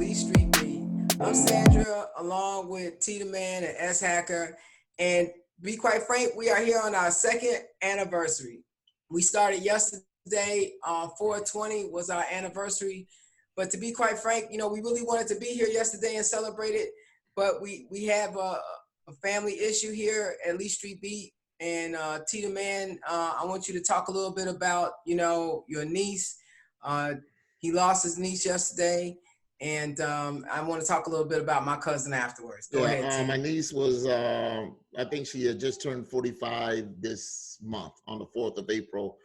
Lee Street Beat. I'm Sandra, along with T the Man and S Hacker. And to be quite frank, we are here on our second anniversary. We started yesterday, 4/20 was our anniversary. But to be quite frank, you know, we really wanted to be here yesterday and celebrate it. But we have a family issue here at Lee Street Beat. And T the Man, I want you to talk a little bit about, you know, your niece. He lost his niece yesterday, and I want to talk a little bit about my cousin afterwards. Go ahead, T. My niece was, I think she had just turned 45 this month on the 4th of April.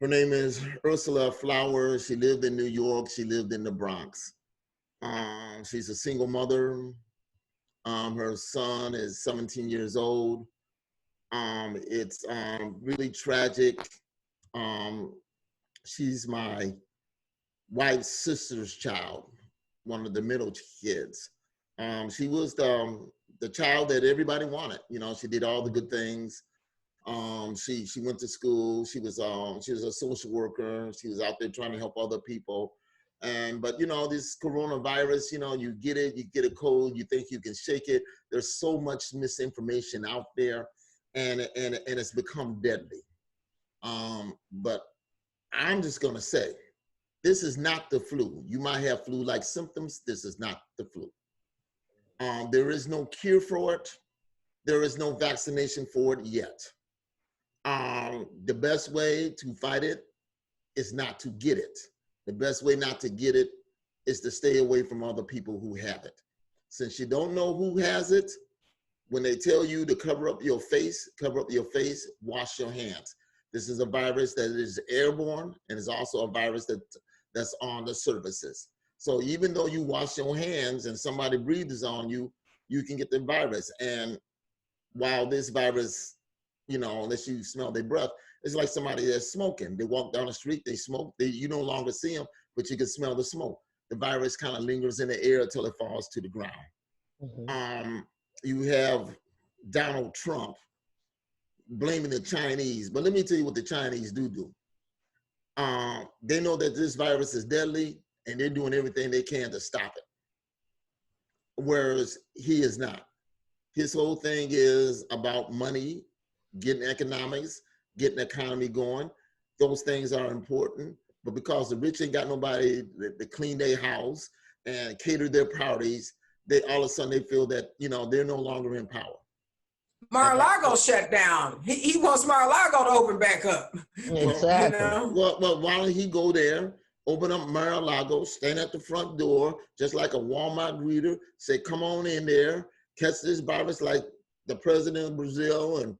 Her name is Ursula Flowers. She lived in New York. She lived in the Bronx. She's a single mother. Her son is 17 years old. It's really tragic. She's my wife's sister's child, one of the middle kids. She was the child that everybody wanted. You know, she did all the good things. She went to school. She was a social worker. She was out there trying to help other people. But you know, this coronavirus, you know, you get a cold, you think you can shake it. There's so much misinformation out there, and it's become deadly. But I'm just gonna say, this is not the flu. You might have flu-like symptoms. This is not the flu. There is no cure for it. There is no vaccination for it yet. The best way to fight it is not to get it. The best way not to get it is to stay away from other people who have it. Since you don't know who has it, when they tell you to cover up your face, wash your hands. This is a virus that is airborne, and it's also a virus that's on the surfaces. So even though you wash your hands and somebody breathes on you, you can get the virus. And while this virus, you know, unless you smell their breath, it's like somebody that's smoking. They walk down the street, they smoke, you no longer see them, but you can smell the smoke. The virus kind of lingers in the air until it falls to the ground. Mm-hmm. You have Donald Trump blaming the Chinese, but let me tell you what the Chinese do. They know that this virus is deadly, and they're doing everything they can to stop it. Whereas he is not. His whole thing is about money, getting economics, getting the economy going. Those things are important, but because the rich ain't got nobody to clean their house and cater their parties, they all of a sudden they feel that, you know, they're no longer in power. Mar-a-Lago shut down. He wants Mar-a-Lago to open back up. Exactly. You know? Well, why don't he go there, open up Mar-a-Lago, stand at the front door, just like a Walmart greeter, say, come on in there, catch this virus like the president of Brazil and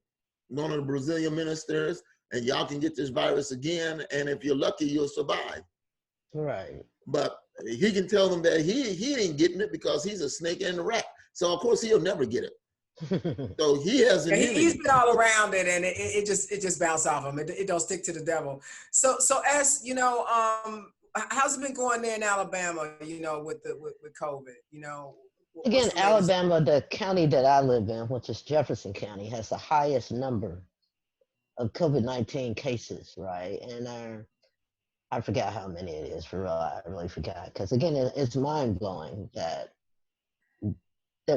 one of the Brazilian ministers, and y'all can get this virus again, and if you're lucky, you'll survive. Right. But he can tell them that he ain't getting it because he's a snake and a rat. So of course he'll never get it. So he has immunity. He's been all around it, and it just bounced off him. It don't stick to the devil. So as you know, how's it been going there in Alabama? You know, with COVID. You know. Again, Alabama, the county that I live in, which is Jefferson County, has the highest number of COVID-19 cases, right? And I forgot how many it is, for real. I really forgot. Because again, it's mind-blowing that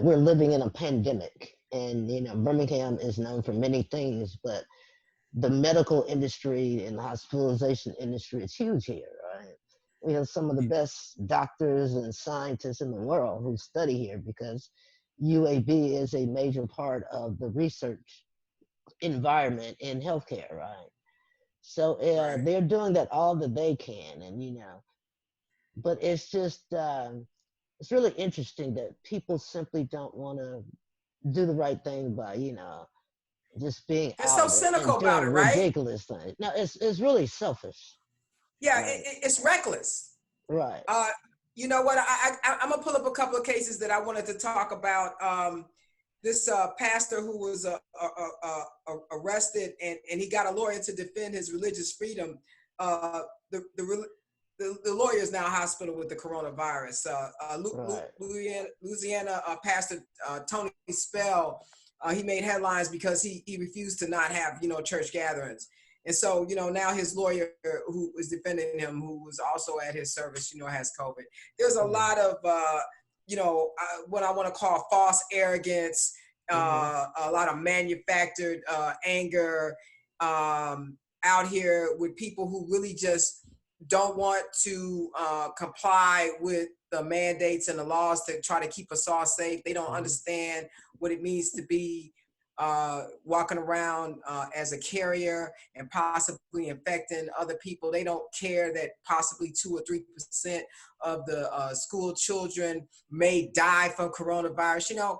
we're living in a pandemic. And, you know, Birmingham is known for many things, but the medical industry and the hospitalization industry is huge here, right? We have some of the best doctors and scientists in the world who study here because UAB is a major part of the research environment in healthcare, right? So they're doing that all that they can, and you know, but it's just it's really interesting that people simply don't want to do the right thing by, you know, just being They're out so cynical and about it, right? ridiculous things. No, it's really selfish. Yeah, right? It's reckless. Right. You know what? I'm gonna pull up a couple of cases that I wanted to talk about. This pastor who was arrested, and he got a lawyer to defend his religious freedom. The lawyer is now hospital with the coronavirus. Louisiana pastor Tony Spell, he made headlines because he refused to not have, you know, church gatherings. And so, now his lawyer who was defending him, who was also at his service, has COVID. There's a lot of, what I want to call false arrogance, a lot of manufactured anger out here with people who really just don't want to comply with the mandates and the laws to try to keep us all safe. They don't understand what it means to be walking around as a carrier and possibly infecting other people. They don't care that possibly 2 or 3% of the school children may die from coronavirus.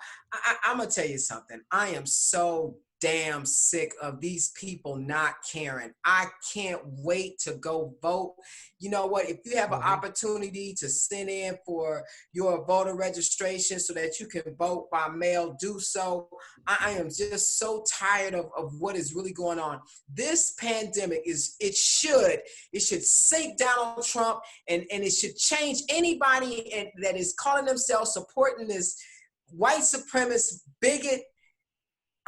I'm gonna tell you something. I am so damn sick of these people not caring. I can't wait to go vote. You know what? If you have an opportunity to send in for your voter registration so that you can vote by mail, do so. I am just so tired of what is really going on. This pandemic it should sink Donald Trump and it should change anybody that is calling themselves supporting this white supremacist bigot.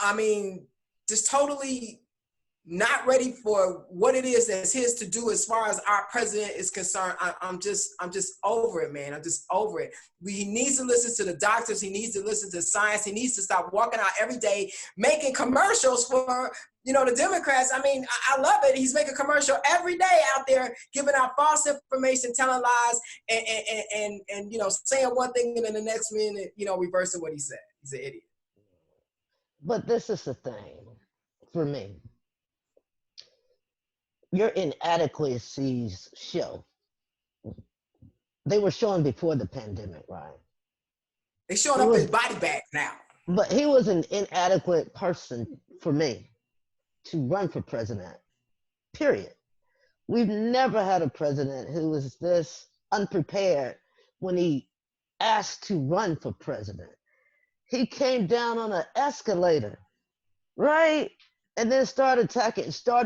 I mean, just totally not ready for what it is that's his to do as far as our president is concerned. I'm just over it, man. I'm just over it. He needs to listen to the doctors. He needs to listen to science. He needs to stop walking out every day making commercials for, the Democrats. I mean, I love it. He's making a commercial every day out there, giving out false information, telling lies, and saying one thing and then the next minute, reversing what he said. He's an idiot. But this is the thing for me. Your inadequacies show. They were showing before the pandemic, right? They showing up in body bags now. But he was an inadequate person for me to run for president, period. We've never had a president who was this unprepared when he asked to run for president. He came down on an escalator, right? And then started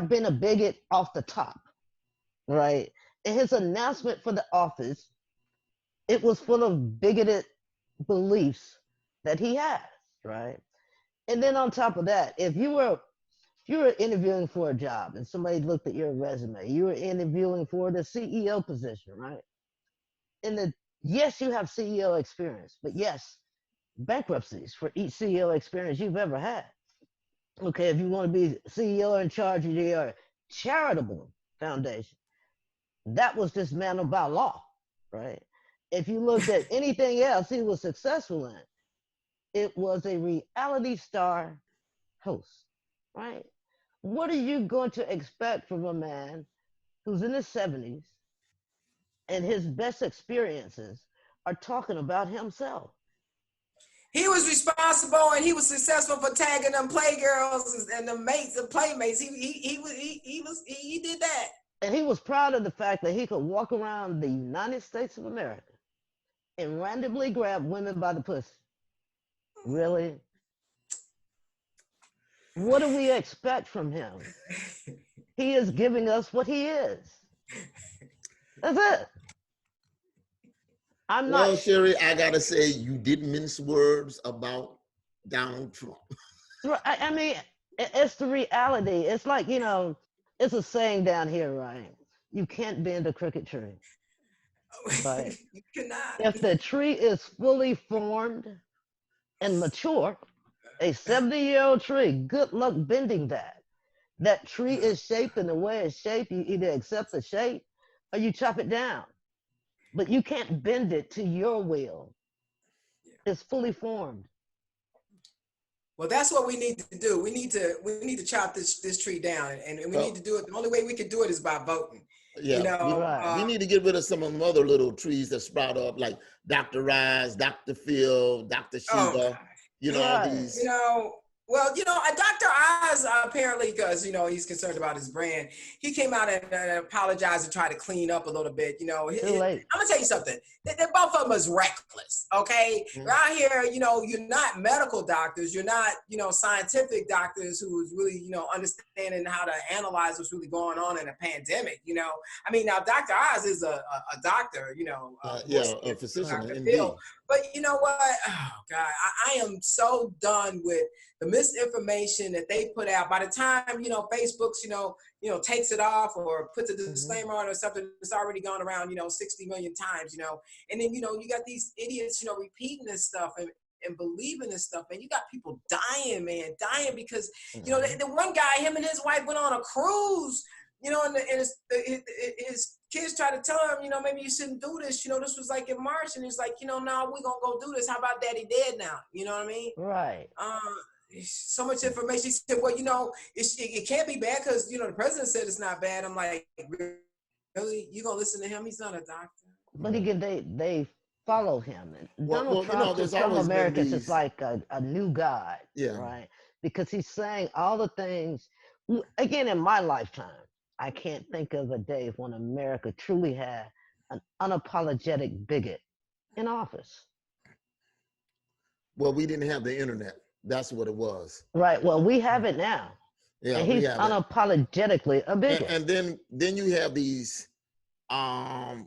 being a bigot off the top, right? And his announcement for the office, it was full of bigoted beliefs that he has, right? And then on top of that, if you were interviewing for a job and somebody looked at your resume, you were interviewing for the CEO position, right? And yes, you have CEO experience, but yes, bankruptcies for each CEO experience you've ever had. Okay, if you want to be CEO in charge of your charitable foundation, that was dismantled by law, right? If you looked at anything else he was successful in, it was a reality star host, right? What are you going to expect from a man who's in his 70s and his best experiences are talking about himself? He was responsible and he was successful for tagging them playgirls and the mates and playmates. He did that. And he was proud of the fact that he could walk around the United States of America and randomly grab women by the pussy. Really? What do we expect from him? He is giving us what he is. That's it. Well, Sherry, I gotta say, you didn't mince words about Donald Trump. I mean, it's the reality. It's like, it's a saying down here, right? You can't bend a crooked tree. Right? You cannot. If the tree is fully formed and mature, a 70-year-old tree, good luck bending that. That tree is shaped in the way it's shaped. You either accept the shape or you chop it down. But you can't bend it to your will. It's fully formed. Well, that's what we need to do. We need to chop this tree down, and we need to do it. The only way we can do it is by voting. Yeah, right. We need to get rid of some of them other little trees that sprout up, like Dr. Rise, Dr. Phil, Dr. Shiva. These. Well, Dr. Oz apparently, because he's concerned about his brand, he came out and apologized and tried to clean up a little bit. I'm gonna tell you something. They're both of them is reckless. Okay, Around here, you're not medical doctors. You're not, scientific doctors who's really, understanding how to analyze what's really going on in a pandemic. I mean, now Dr. Oz is a doctor. A physician, Dr. indeed. Phil. But you know what? Oh God, I am so done with the misinformation that they put out. By the time, Facebook's, takes it off or puts a disclaimer on or something, it's already gone around, 60 million times, and then, you got these idiots, repeating this stuff and believing this stuff, and you got people dying, man, because, the one guy, him and his wife went on a cruise, and his kids try to tell him, maybe you shouldn't do this. This was like in March, and he's like, no, we're gonna go do this. How about Daddy dead now? You know what I mean? Right. So much information. He said, well, it can't be bad because the president said it's not bad. I'm like, really? You gonna listen to him? He's not a doctor. But again, they follow him. And Donald Trump to there's some always been Americans is these- like a new God, Yeah. right? Because he's saying all the things. Again, in my lifetime, I can't think of a day when America truly had an unapologetic bigot in office. Well, we didn't have the internet. That's what it was. Right. Well, we have it now. Yeah, and we he's have it. unapologetically a bigot. And then you have these, I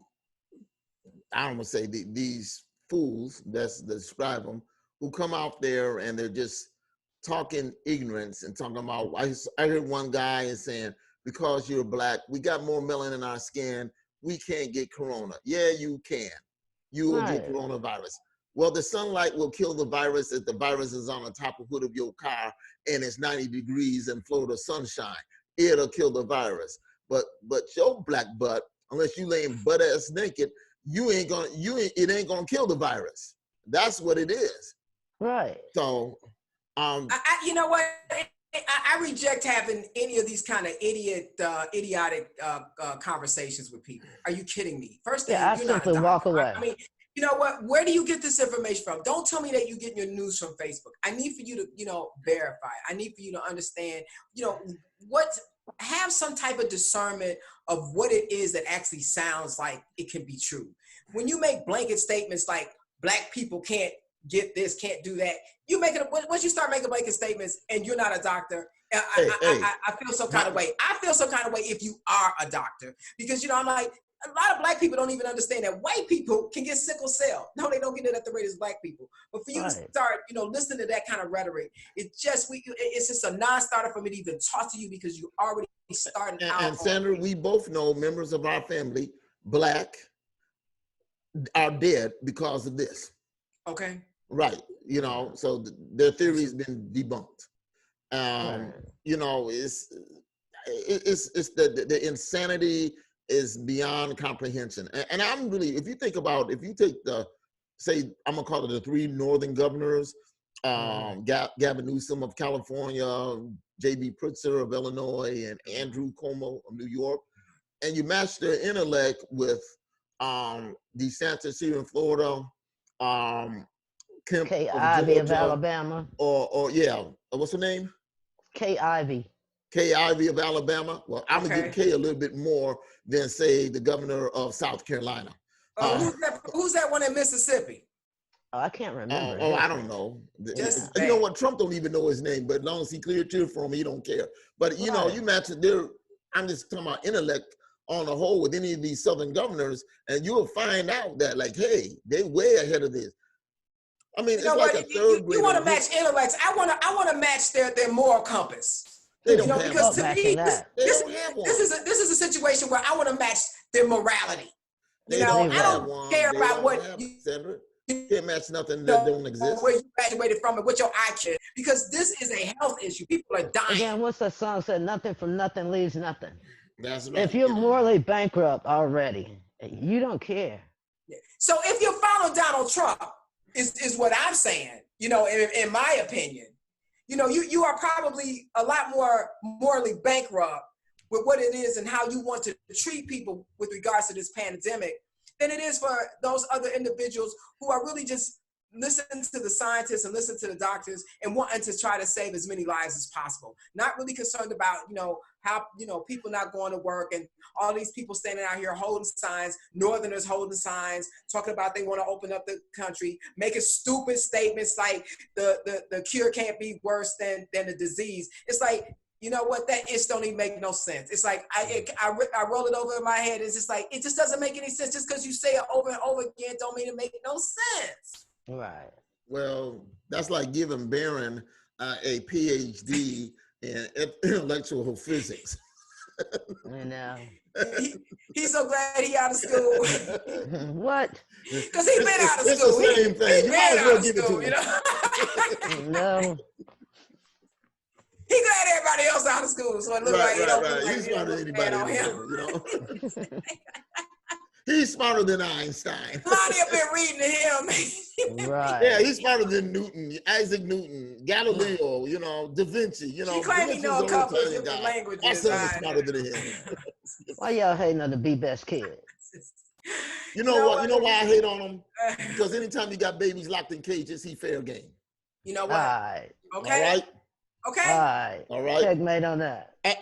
don't want to say these fools, that's describe them, who come out there and they're just talking ignorance and talking about, I heard one guy is saying, because you're black, we got more melanin in our skin, we can't get corona. Yeah, you can. You will get coronavirus. Well, the sunlight will kill the virus if the virus is on the top of hood of your car and it's 90 degrees in Florida sunshine. It'll kill the virus. But your black butt, unless you laying butt ass naked, it ain't gonna kill the virus. That's what it is. Right. So, you know what? I reject having any of these kind of idiotic conversations with people. Are you kidding me? First thing, I simply walk away. I mean, you know what? Where do you get this information from? Don't tell me that you're getting your news from Facebook. I need for you to, verify. I need for you to understand, have some type of discernment of what it is that actually sounds like it can be true. When you make blanket statements like black people can't get this, can't do that, once you start making blanket statements and you're not a doctor, I feel some kind of way. I feel some kind of way if you are a doctor, because, I'm like, a lot of black people don't even understand that white people can get sickle cell. No, they don't get it at the rate as black people. But for you to start, listening to that kind of rhetoric, it's just a non-starter for me to even talk to you, because you already started out. And Sandra, we both know members of our family, black, are dead because of this. Okay. Right. So their theory's been debunked. It's the insanity is beyond comprehension. And I'm really, if you take I'm gonna call it the three northern governors, Gavin Newsom of California, J.B. Pritzker of Illinois, and Andrew Cuomo of New York, and you match their intellect with DeSantis here in Florida, Kay Ivey of Alabama. Or what's her name? Kay Ivey. Kay Ivey of Alabama. Well, I'm gonna give Kay a little bit more than, say, the governor of South Carolina. Who's that one in Mississippi? Oh, I can't remember. I don't know. You know what? Trump don't even know his name, but as long as he cleared clear for him, he don't care. But you match it there. I'm just talking about intellect on the whole with any of these Southern governors, and you'll find out that, like, hey, they're way ahead of this. I mean, it's like a third grade. You want to match intellects. I want to match their moral compass. They don't have because to me, this is a situation where I want to match their morality. I don't care about what you can't match nothing that don't exist. Where you graduated from and what your IQ, because this is a health issue. People are dying. Again, what's that song said? Nothing from nothing leaves nothing. That's right. If you're morally bankrupt already, you don't care. So if you follow Donald Trump, is what I'm saying, in my opinion, you are probably a lot more morally bankrupt with what it is and how you want to treat people with regards to this pandemic than it is for those other individuals who are really just listening to the scientists and listening to the doctors and wanting to try to save as many lives as possible. Not really concerned about, how, people not going to work and all these people standing out here holding signs, Northerners holding signs, talking about they want to open up the country, making stupid statements like the cure can't be worse than the disease. It's like, you know what? That just don't even make no sense. It's like I roll it over in my head. It's just like, it just doesn't make any sense. Just because you say it over and over again don't mean it make no sense. Right. Well, that's like giving Barron a PhD in intellectual physics. You know. He's so glad he out of school. What? Because he been out of It's the school. same thing. He You might been as well out of give it school, to you him. know? No. He glad everybody else out of school, so it look like it don't look like He's it don't smarter than look bad anybody in on the him. world, you know. He's smarter than Einstein. Lonnie have been reading to him. Right. Yeah, he's smarter than Newton, Isaac Newton, Galileo, you know, Da Vinci. You know, He claimed he Da Vinci's know a an couple of Italian different guy. languages. My son is smarter than him. Why y'all hating on the be best kid? You know what? You know why I hate on him? Because anytime you got babies locked in cages, he fair game. You know All what? right. Okay. All right. Okay. All right. All right. Checkmate on that. And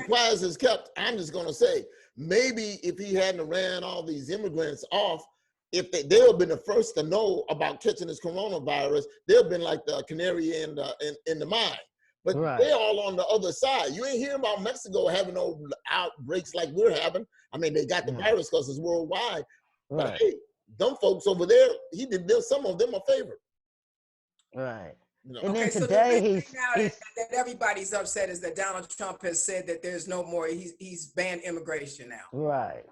quiet as is kept, I'm just gonna say, maybe if he hadn't ran all these immigrants off, if they'll have been the first to know about catching this coronavirus, they'll have been like the canary in the mine. But Right. they're all on the other side. You ain't hearing about Mexico having no outbreaks like we're having. I mean, they got the virus because it's worldwide. But Right. hey, them folks over there, he did some of them a favor. Right. You know? And then Okay, so the today big thing now he's that everybody's upset is that Donald Trump has said that there's no more. He's banned immigration now. right.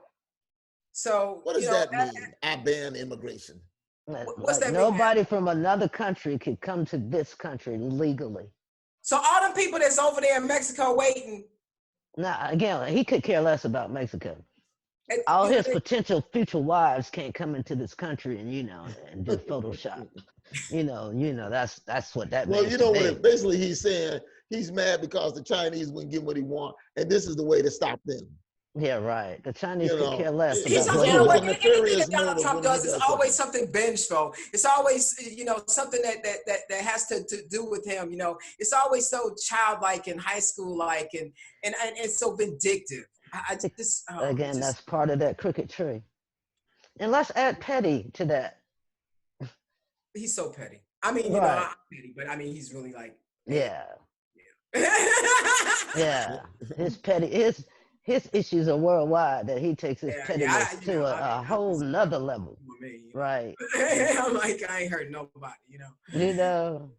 So What does that mean? I ban immigration. What's Like that mean? nobody from another country could come to this country legally. So all them people that's over there in Mexico waiting. Now, again, he could care less about Mexico. All his potential future wives can't come into this country and and do Photoshop. That's what that means. Well, you know what? Basically, he's saying he's mad because the Chinese wouldn't get what he want, and this is the way to stop them. Yeah, right. The Chinese could care less He's about you know what? what Anything that Donald Trump does is always something vengeful. It's always something that has to do with him. You know, it's always so childlike and high school like and it's so vindictive. Again, that's part of that crooked tree. And let's add petty to that. He's so petty. I mean, right. I'm petty, but I mean, he's really like. Yeah. Yeah. His issues are worldwide that he takes his pettiness to a whole nother level. Right. I'm like, I ain't hurt nobody, You know.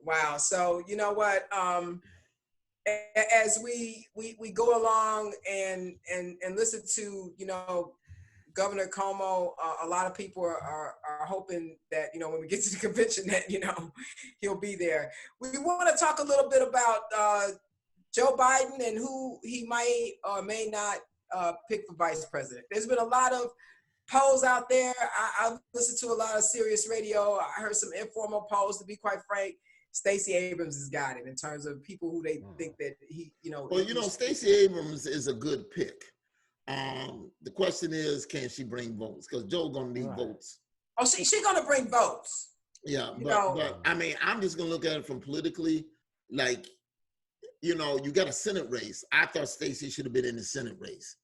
Wow. So you know what? As we go along and listen to Governor Cuomo, a lot of people are hoping that when we get to the convention that he'll be there. We want to talk a little bit about Joe Biden and who he might or may not pick for vice president. There's been a lot of polls out there. I've listened to a lot of Sirius radio. I heard some informal polls. To be quite frank, Stacey Abrams has got it in terms of people who they think that he. Well, Stacey Abrams is a good pick. The question is, can she bring votes? Because Joe gonna need votes. Oh, she's gonna bring votes. Yeah, but I mean, I'm just gonna look at it from politically, like. You got a Senate race. I thought Stacey should have been in the Senate race,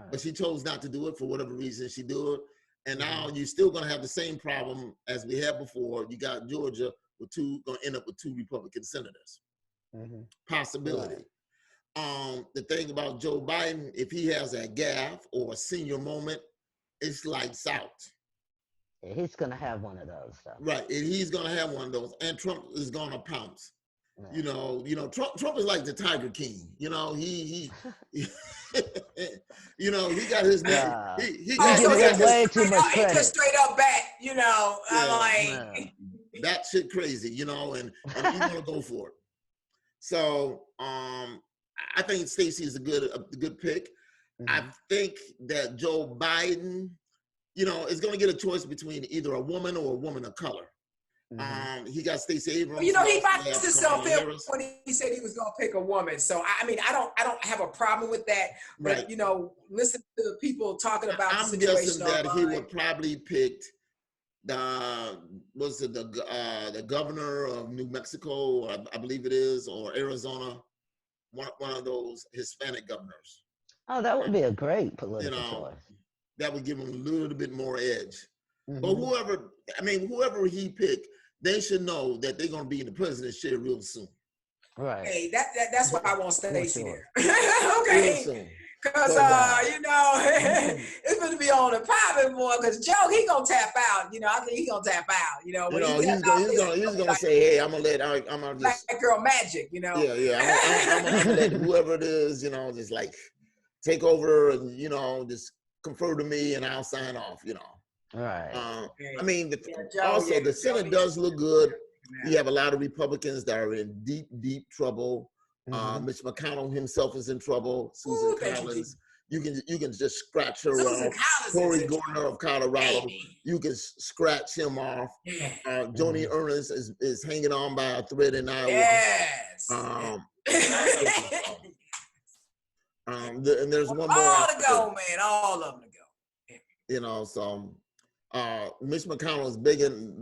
but she chose not to do it for whatever reason she did it. And now you're still going to have the same problem as we had before. You got Georgia with going to end up with 2 Republican senators. Possibility. Right. The thing about Joe Biden, if he has a gaffe or a senior moment, it's lights out. Yeah, he's going to have one of those. Though. Right, and he's going to have one of those, and Trump is going to pounce. Trump is like the Tiger King. He got his name. He got way too much credit. He just straight up back. I'm like that shit crazy. And he's gonna go for it. So I think Stacey is a good pick. I think that Joe Biden, is gonna get a choice between either a woman or a woman of color. He got Stacey Abrams. He boxed himself in when he said he was going to pick a woman. So I mean, I don't have a problem with that. But listen to the people talking about the situation. I'm guessing that he would probably pick the governor of New Mexico, I believe it is, or Arizona, one of those Hispanic governors. Oh, that would be a great political choice. That would give him a little bit more edge. But whoever he picked, they should know that they're going to be in the president's chair real soon. Right. Hey, that's why I want Stacey there. Okay. Cause you know, it's gonna be on the private more. Cause Joe, he gonna tap out. You know, I think he gonna tap out. You know, when he's gonna say, hey, I'm gonna just black girl magic. You know. I'm gonna let whoever it is, you know, just like take over and you know just confer to me and I'll sign off. You know. Right. I mean, Joe, also the Senate does look good. Yeah. You have a lot of Republicans that are in deep trouble. Mitch McConnell himself is in trouble. Susan Collins, you can just scratch her off. Cory Gardner of Colorado, you can scratch him off. Joni Ernst is hanging on by a thread in Iowa. Yes. And there's one more. All to go, man. All of them to go. You know, so Mitch McConnell is begging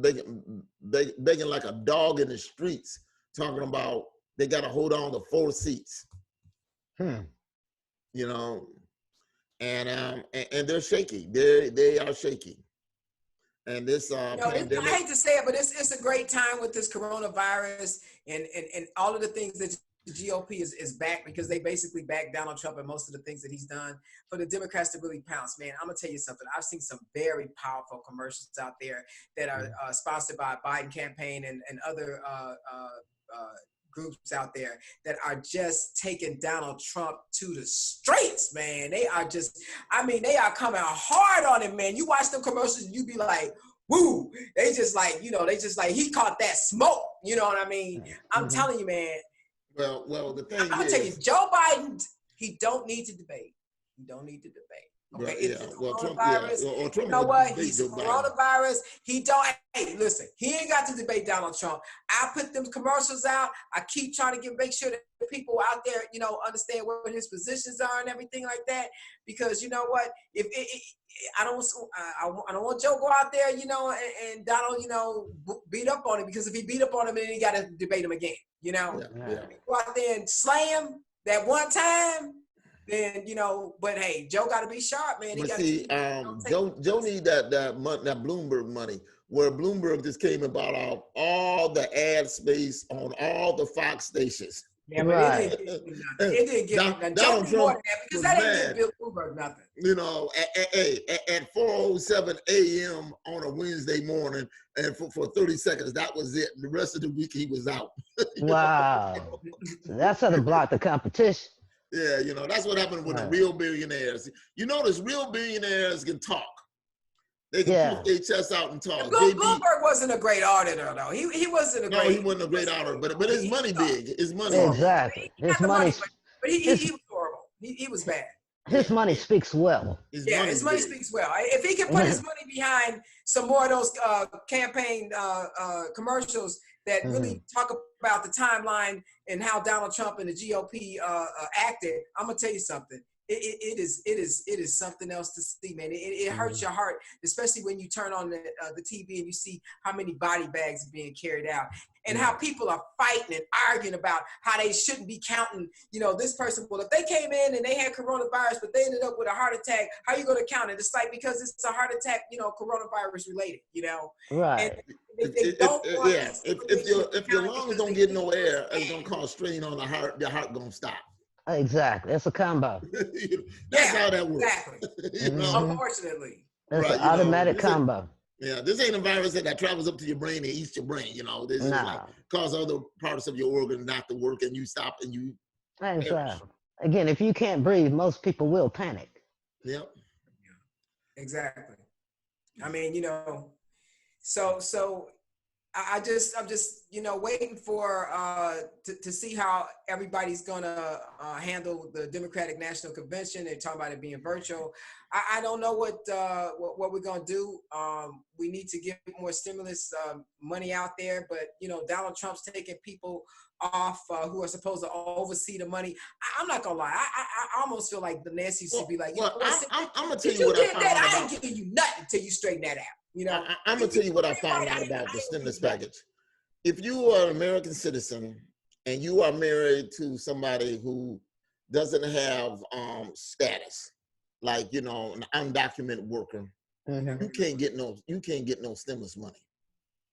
like a dog in the streets, talking about they got to hold on to 4 seats. You know, and they're shaky. They are shaky. And this pandemic, I hate to say it, but it's a great time with this coronavirus and all of the things that the GOP is back, because they basically backed Donald Trump and most of the things that he's done. For the Democrats to really pounce, man, I'm gonna tell you something. I've seen some very powerful commercials out there that are sponsored by Biden campaign and other groups out there that are just taking Donald Trump to the streets, man. They are just, I mean, they are coming hard on him, man. You watch them commercials and you be like, woo, they just like, you know, they just like, he caught that smoke. You know what I mean? I'm telling you, man. Well, the thing I'm gonna tell you, Joe Biden, he don't need to debate. He don't need to debate. Okay, Trump, you know what? He's coronavirus. He don't. Hey, listen, he ain't got to debate Donald Trump. I put them commercials out. I keep trying to make sure that the people out there, you know, understand what his positions are and everything like that. Because you know what? If I don't want Joe go out there, you know, and Donald, you know, beat up on him, because if he beat up on him, then he got to debate him again. You know, go out there and slay him that one time. Then you know, but hey, Joe got to be sharp, man. He got Joe need that Bloomberg money, where Bloomberg just came and bought out all the ad space on all the Fox stations. Yeah, but it didn't give him nothing. Joe need more than that, because that didn't give Bill Bloomberg nothing. You know, at 4:07 a.m. on a Wednesday morning, and for 30 seconds, that was it. The rest of the week, he was out. Wow, that's how to block the competition. Yeah, you know, that's what happened with the real billionaires. You notice real billionaires can talk. They can put their chest out and talk. Bloomberg wasn't a great auditor, though. He wasn't a great. No, he wasn't a great auditor, but his money big. His money. Exactly. His money. But he was horrible. He was bad. His money speaks well. His money speaks well. If he can put his money behind some more of those campaign commercials that really talk about the timeline and how Donald Trump and the GOP acted, I'm gonna tell you something. It is something else to see, man. It hurts your heart, especially when you turn on the TV and you see how many body bags are being carried out, and how people are fighting and arguing about how they shouldn't be counting. You know, this person. Well, if they came in and they had coronavirus, but they ended up with a heart attack, how are you going to count it? It's like, because it's a heart attack, you know, coronavirus related. You know, right? And if your lungs don't get no air, it's gonna cause strain on the heart. The heart gonna stop. Exactly. It's a combo. That's how that works. Exactly. You know? Unfortunately. It's an automatic combo. This ain't a virus that travels up to your brain and eats your brain. You know, this is like cause other parts of your organ not to work, and you stop and you. Exactly. Again, if you can't breathe, most people will panic. Yep. Exactly. I mean, you know, so I'm just, you know, waiting for to see how everybody's gonna handle the Democratic National Convention. They're talking about it being virtual. I don't know what we're gonna do. We need to get more stimulus money out there, but you know, Donald Trump's taking people off who are supposed to oversee the money. I'm not gonna lie. I almost feel like the Nancy should be like, I'm gonna tell you what I found out. I ain't giving you nothing until you straighten that out. You know, I'm gonna tell you what I found out about the stimulus package. If you are an American citizen and you are married to somebody who doesn't have status, like, you know, an undocumented worker, you can't get no stimulus money.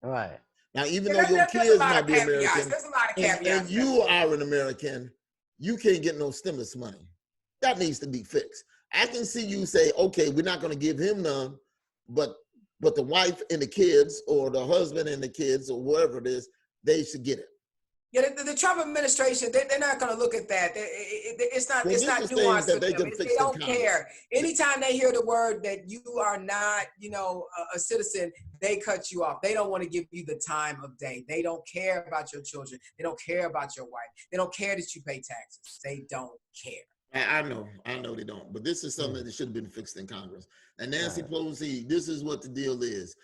Right. Now, even though your kids might be American, there's a lot of caveats, and you are an American, you can't get no stimulus money. That needs to be fixed. I can see you say, okay, we're not going to give him none, but the wife and the kids, or the husband and the kids, or whoever it is, they should get it. Yeah, the Trump administration, they're not going to look at that. It's not nuanced that for they them. can fix They in don't Congress. care. Anytime they hear the word that you are not, a citizen, they cut you off. They don't want to give you the time of day. They don't care about your children. They don't care about your wife. They don't care that you pay taxes. They don't care. I know they don't, but this is something that should have been fixed in Congress. And Nancy Pelosi, this is what the deal is.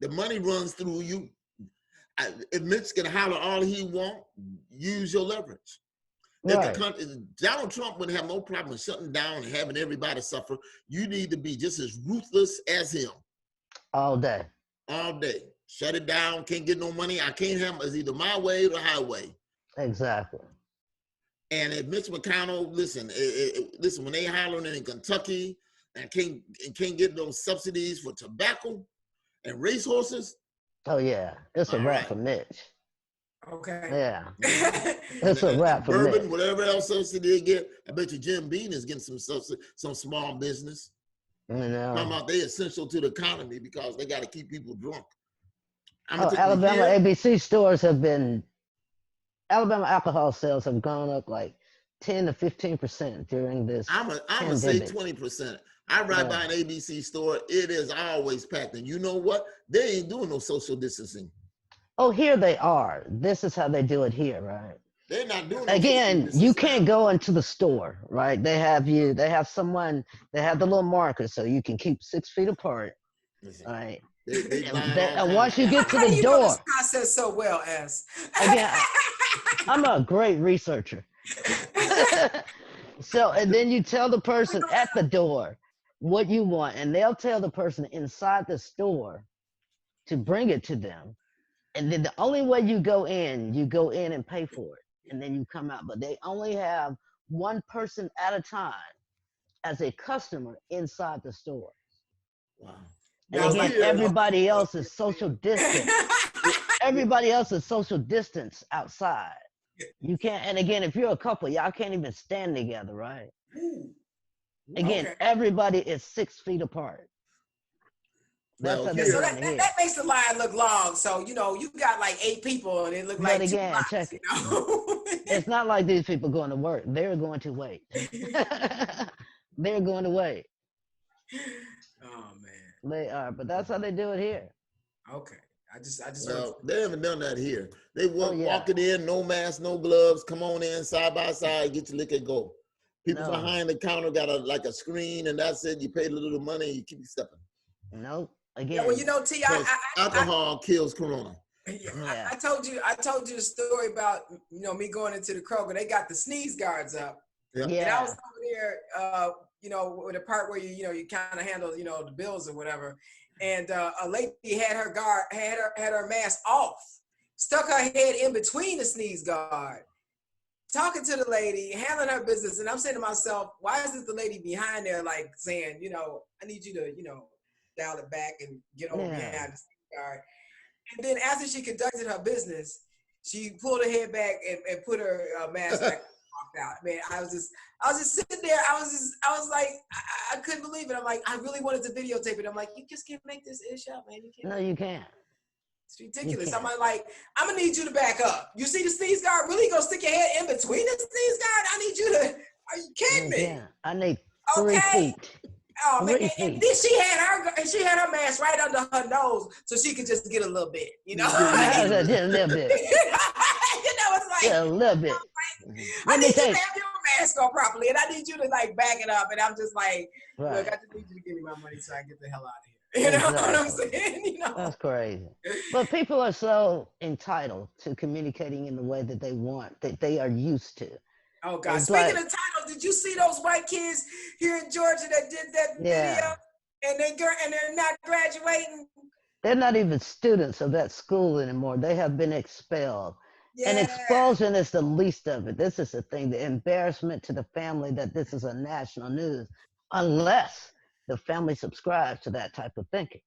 The money runs through you. If Mitch can holler all he want, use your leverage. Right. Donald Trump would have no problem shutting down and having everybody suffer. You need to be just as ruthless as him. All day. All day. Shut it down. Can't get no money. I can't have it's either my way or the highway. Exactly. And if Mitch McConnell, listen, when they hollering in Kentucky and can't get those subsidies for tobacco and racehorses. Oh yeah, it's a wrap for Mitch. Okay. Yeah, it's a wrap for Bourbon, Mitch. whatever else subsidy they get. I bet you Jim Beam is getting some small business. You know. Talking about they essential to the economy because they got to keep people drunk. Alabama ABC stores have been. Alabama alcohol sales have gone up like 10 to 15% during this. I'm gonna say 20%. I ride by an ABC store, it is always packed. And you know what? They ain't doing no social distancing. Oh, here they are. This is how they do it here, right? They're not doing no Again, you can't go into the store, right? They have the little marker so you can keep 6 feet apart. Right. And once you get to the door. You know this process so well, S. Again, I'm a great researcher. So, and then you tell the person at the door what you want, and they'll tell the person inside the store to bring it to them. And then the only way you go in and pay for it, and then you come out. But they only have one person at a time as a customer inside the store. Wow. And again, everybody else is social distance. Everybody else is social distance outside. You can't, and again, if you're a couple, y'all can't even stand together, right? Again, everybody is 6 feet apart. So that makes the line look long. So, you got like 8 people and it looked like 2 blocks, check it. It's not like these people going to work. They're going to wait. They're going to wait. Oh, man. They are, but that's how they do it here. Okay. I just they haven't done that here. They walking in, no mask, no gloves, come on in, side by side, get your liquor, go. People behind the counter got a screen, and that's it. You pay a little money, you keep stepping. Nope. Again. Yeah, well, T, alcohol kills corona. Yeah. I told you the story about me going into the Kroger. They got the sneeze guards up. Yeah. And I was over there, with the part where you kind of handle the bills or whatever. And a lady had her mask off, stuck her head in between the sneeze guard, talking to the lady, handling her business. And I'm saying to myself, why isn't the lady behind there like saying, I need you to, dial it back and get over behind the sneeze guard. And then after she conducted her business, she pulled her head back and put her mask back. Out. Man, I was just sitting there. I was like, I couldn't believe it. I'm like, I really wanted to videotape it. I'm like, you just can't make this ish up, man. You can't. No, you can't. It's ridiculous. I'm like, I'm gonna need you to back up. You see the sneeze guard? Really gonna stick your head in between the sneeze guard? I need you to. Are you kidding me? Yeah, I need 3 feet. Oh man, and then she had her mask right under her nose, so she could just get a little bit, Just a little bit. It's like a little bit. I need you to have your mask on properly, and I need you to like back it up. And I'm just like, look, I just need you to give me my money so I can get the hell out of here. You know what I'm saying? That's crazy. But people are so entitled to communicating in the way that they want, that they are used to. Oh God! Speaking of titles, did you see those white kids here in Georgia that did that video? And they're not graduating. They're not even students of that school anymore. They have been expelled. Yeah. And expulsion is the least of it. This is the thing, the embarrassment to the family that this is a national news, unless the family subscribes to that type of thinking.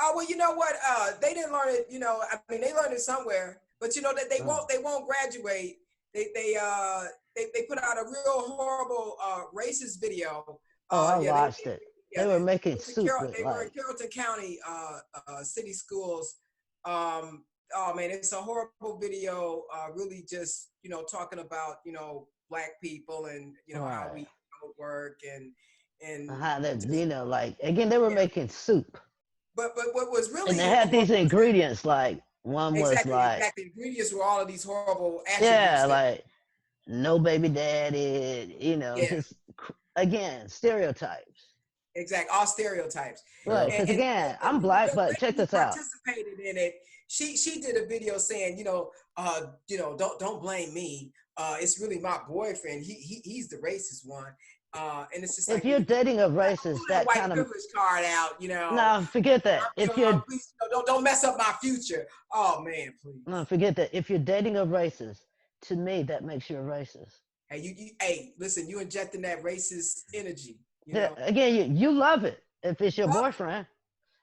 Oh, well, you know what? They didn't learn it, they learned it somewhere, but that they won't graduate. They they put out a real horrible racist video. Oh, I Yeah, watched it. They were making soup with they were in Carrollton County city schools. Oh man, it's a horrible video. Really, just talking about Black people and how we work and how that just, like again they were making soup. But what was really and they had these ingredients like one was like exactly ingredients were all of these horrible yeah attributes. like no baby daddy, just again stereotypes. Exactly, all stereotypes. Right, because again, I'm Black, but check this out. Participated in it. She did a video saying, don't blame me. It's really my boyfriend. He's the racist one. And it's just if you're dating a racist, that white kind of privilege card out, No, forget that. If you're please, don't mess up my future. Oh man, please. No, forget that. If you're dating a racist, to me that makes you a racist. Hey, hey, listen, you injecting that racist energy. Again, you love it if it's your boyfriend,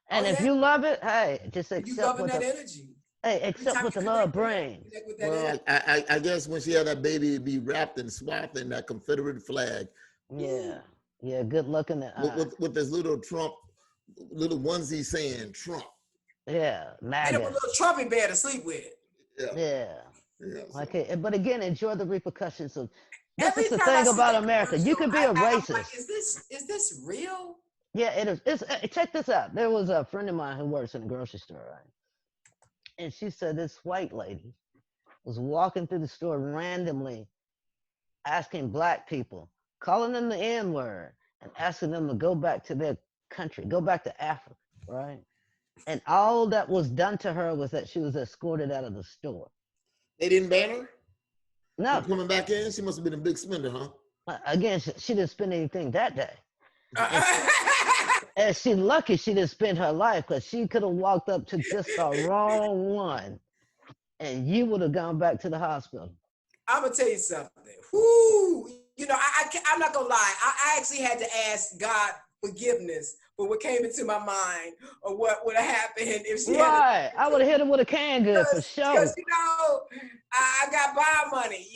and if you love it, hey, just accept you loving that energy. Hey, accept what the love brings. Well, I guess when she had that baby, it'd be wrapped and swathed in that Confederate flag. Yeah. Good luck in that. With this little Trump, little onesie saying Trump. Yeah, MAGA. And a little Trumpy bear to sleep with. Yeah. So. Okay, but again, enjoy the repercussions of. This is the thing about America. You can be a racist. I'm like, is this real? Yeah, it is. Check this out. There was a friend of mine who works in a grocery store, right? And she said this white lady was walking through the store randomly, asking Black people, calling them the N-word, and asking them to go back to their country, go back to Africa, right? And all that was done to her was that she was escorted out of the store. They didn't ban her? No. Coming back in, she must have been a big spender, huh? Again, she didn't spend anything that day. And she lucky she didn't spend her life, because she could have walked up to just the wrong one and you would have gone back to the hospital. I'm going to tell you something. Whoo! I'm not going to lie. I actually had to ask God forgiveness for what came into my mind or what would have happened if she had I would have hit her with a can good for sure. Because, I got bar money,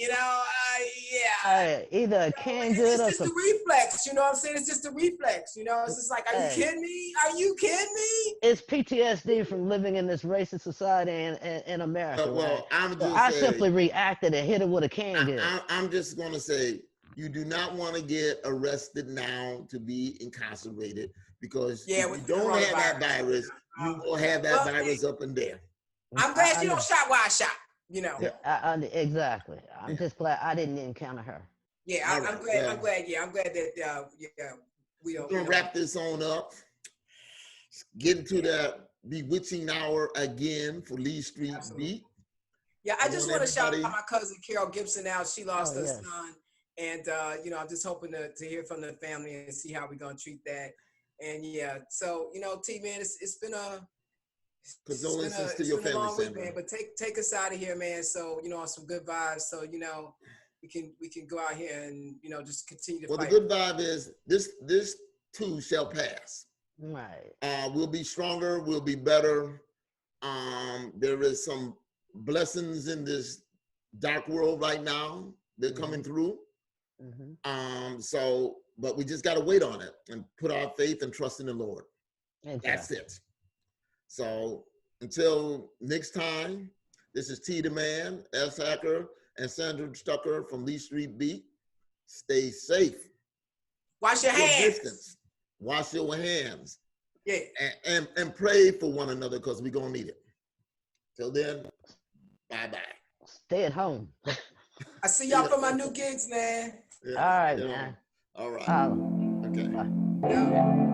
either a can good or it's just a reflex, you know what I'm saying? It's just a reflex, It's just like, are you kidding me? Are you kidding me? It's PTSD from living in this racist society in America. Well, I simply reacted and hit her with a can good. I'm just going to say, you do not want to get arrested now to be incarcerated, because if you don't have that virus, you will have that virus up in there. I'm glad you don't shot where I shot, Exactly. I'm just glad I didn't encounter her. Yeah, I'm glad. I'm glad that we don't. We're gonna wrap this on up. Get into that bewitching hour again for Lee Street Beat. Yeah, I just want to shout out my cousin Carol Gibson out. She lost her son. And, I'm just hoping to hear from the family and see how we're going to treat that. And so, T-Man, it's been a condolences to your family, long week, man, but take us out of here, man. So, on some good vibes. So, we can go out here and, just continue to fight. Well, the good vibe is this too shall pass. Right. We'll be stronger. We'll be better. There is some blessings in this dark world right now. They're coming through. But we just got to wait on it and put our faith and trust in the Lord. Exactly. That's it. So until next time, this is T the Man, S Hacker, and Sandra Stucker from Lee Street Beat. Stay safe. Wash your hands. Distance. Wash your hands. Yeah. And pray for one another, because we're going to need it. Till then, bye-bye. Stay at home. I see y'all for my new gigs, man. All right, man. All right. Okay. Bye. Yeah.